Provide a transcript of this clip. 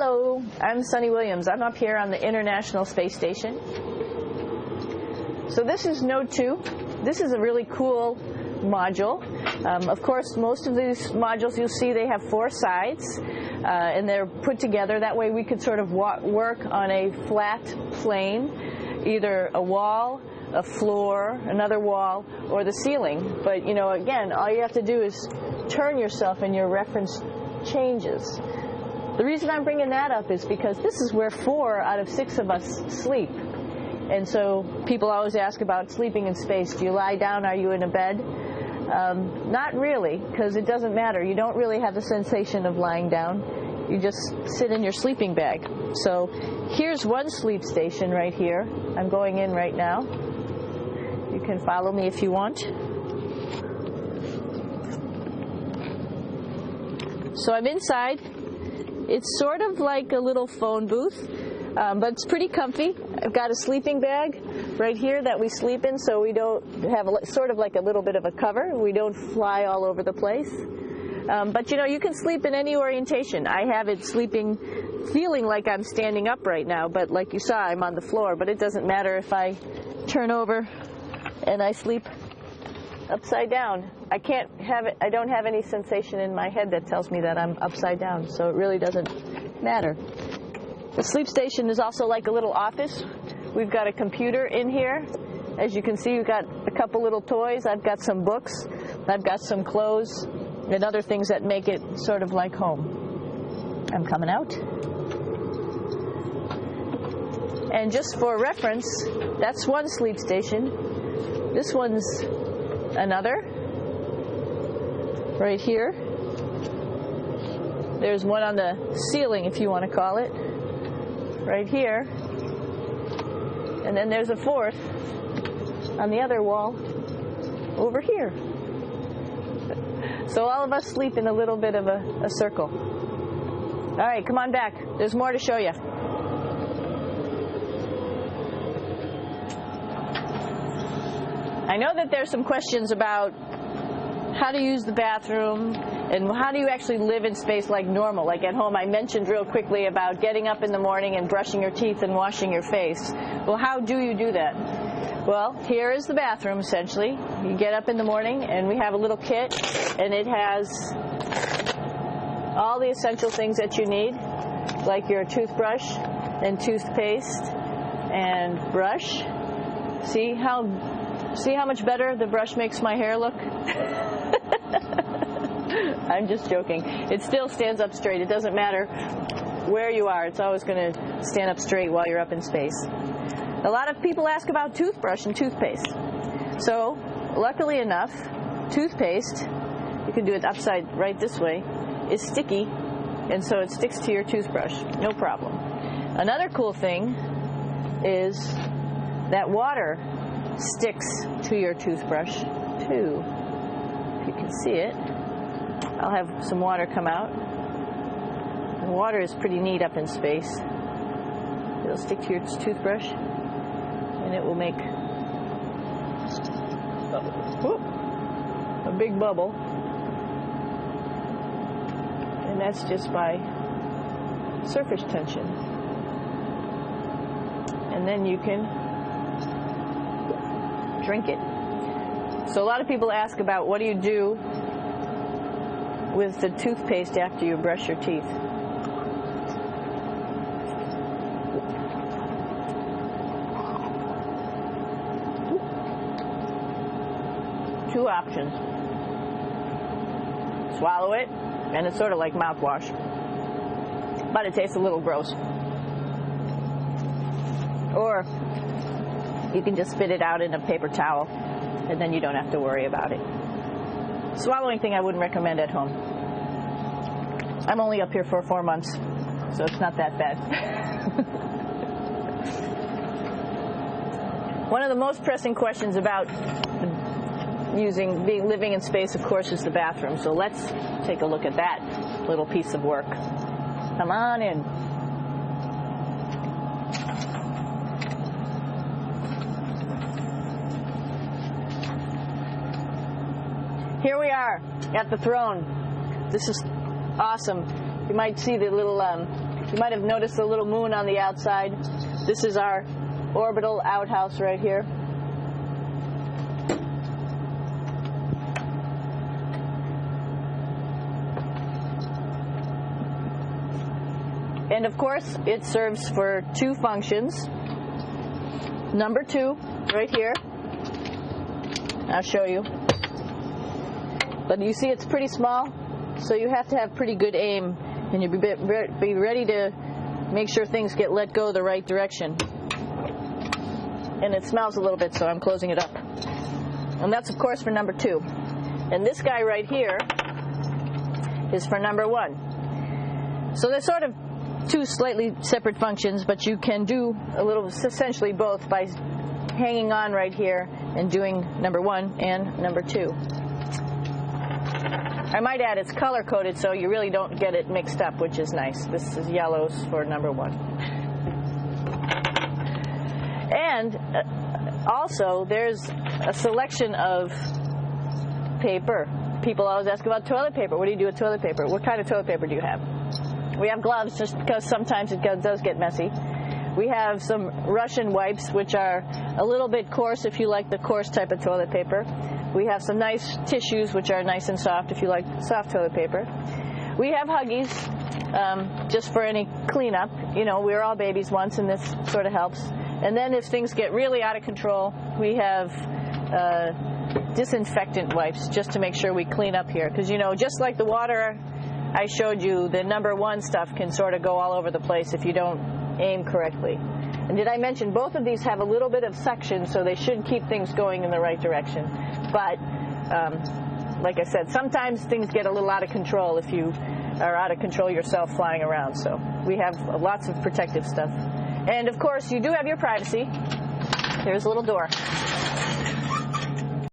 Hello, I'm Sunny Williams. I'm up here on the International Space Station. So this is Node 2. This is a really cool module. Of course, most of these modules you'll see they have 4 sides, and they're put together. That way we could sort of work on a flat plane, either a wall, a floor, another wall, or the ceiling. But, you know, again, all you have to do is turn yourself and your reference changes. The reason I'm bringing that up is because this is where 4 out of 6 of us sleep. And so people always ask about sleeping in space. Do you lie down? Are you in a bed? Not really, because it doesn't matter. You don't really have the sensation of lying down. You just sit in your sleeping bag. So here's one sleep station right here. I'm going in right now. You can follow me if you want. So I'm inside. It's sort of like a little phone booth, but it's pretty comfy. I've got a sleeping bag right here that we sleep in, so we don't have sort of like a little bit of a cover. We don't fly all over the place. But you know, you can sleep in any orientation. I have it sleeping, feeling like I'm standing up right now, but like you saw, I'm on the floor. But it doesn't matter if I turn over and I sleep upside down. I can't have it. I don't have any sensation in my head that tells me that I'm upside down, so it really doesn't matter. The sleep station is also like a little office. We've got a computer in here. As you can see, we've got a couple little toys. I've got some books. I've got some clothes and other things that make it sort of like home. I'm coming out. And just for reference, that's one sleep station. This one's another. Right here. There's one on the ceiling, if you want to call it. Right here. And then there's a 4th on the other wall over here. So all of us sleep in a little bit of a circle. All right, come on back. There's more to show you. I know that there's some questions about how to use the bathroom and how do you actually live in space like normal, like at home. I mentioned real quickly about getting up in the morning and brushing your teeth and washing your face. Well, how do you do that? Well, here is the bathroom, essentially. You get up in the morning, and we have a little kit, and it has all the essential things that you need, like your toothbrush and toothpaste and brush. See how much better the brush makes my hair look? I'm just joking. It still stands up straight. It doesn't matter where you are. It's always going to stand up straight while you're up in space. A lot of people ask about toothbrush and toothpaste. So, luckily enough, toothpaste, you can do it upside right this way, is sticky, and so it sticks to your toothbrush. No problem. Another cool thing is that water sticks to your toothbrush, too. If you can see it. I'll have some water come out. And water is pretty neat up in space. It'll stick to your toothbrush, and it will make a big bubble. And that's just by surface tension. And then you can drink it. So a lot of people ask about what do you do with the toothpaste after you brush your teeth. Two options. Swallow it, and it's sort of like mouthwash, but it tastes a little gross. Or you can just spit it out in a paper towel, and then you don't have to worry about it. Swallowing thing I wouldn't recommend at home. I'm only up here for 4 months, so it's not that bad. One of the most pressing questions about living in space, of course, is the bathroom. So let's take a look at that little piece of work. Come on in. Here we are at the throne. This is awesome. You might see the little You might have noticed the little moon on the outside. This is our orbital outhouse right here. And of course, it serves for two functions. Number 2, right here. I'll show you. But you see it's pretty small, so you have to have pretty good aim, and you be ready to make sure things get let go the right direction. And it smells a little bit, so I'm closing it up. And that's, of course, for number 2. And this guy right here is for number 1. So they're sort of two slightly separate functions, but you can do a little, essentially both, by hanging on right here and doing number 1 and number 2. I might add it's color-coded, so you really don't get it mixed up, which is nice. This is yellows for number 1. And also, there's a selection of paper. People always ask about toilet paper. What do you do with toilet paper? What kind of toilet paper do you have? We have gloves, just because sometimes it does get messy. We have some Russian wipes, which are a little bit coarse if you like the coarse type of toilet paper. We have some nice tissues, which are nice and soft if you like soft toilet paper. We have Huggies, just for any cleanup. You know, we were all babies once, and this sort of helps. And then if things get really out of control, we have disinfectant wipes, just to make sure we clean up here. Because, you know, just like the water I showed you, the number 1 stuff can sort of go all over the place if you don't aim correctly. And did I mention both of these have a little bit of suction, so they should keep things going in the right direction. But like I said, sometimes things get a little out of control if you are out of control yourself flying around. So we have lots of protective stuff. And of course, you do have your privacy. Here's a little door.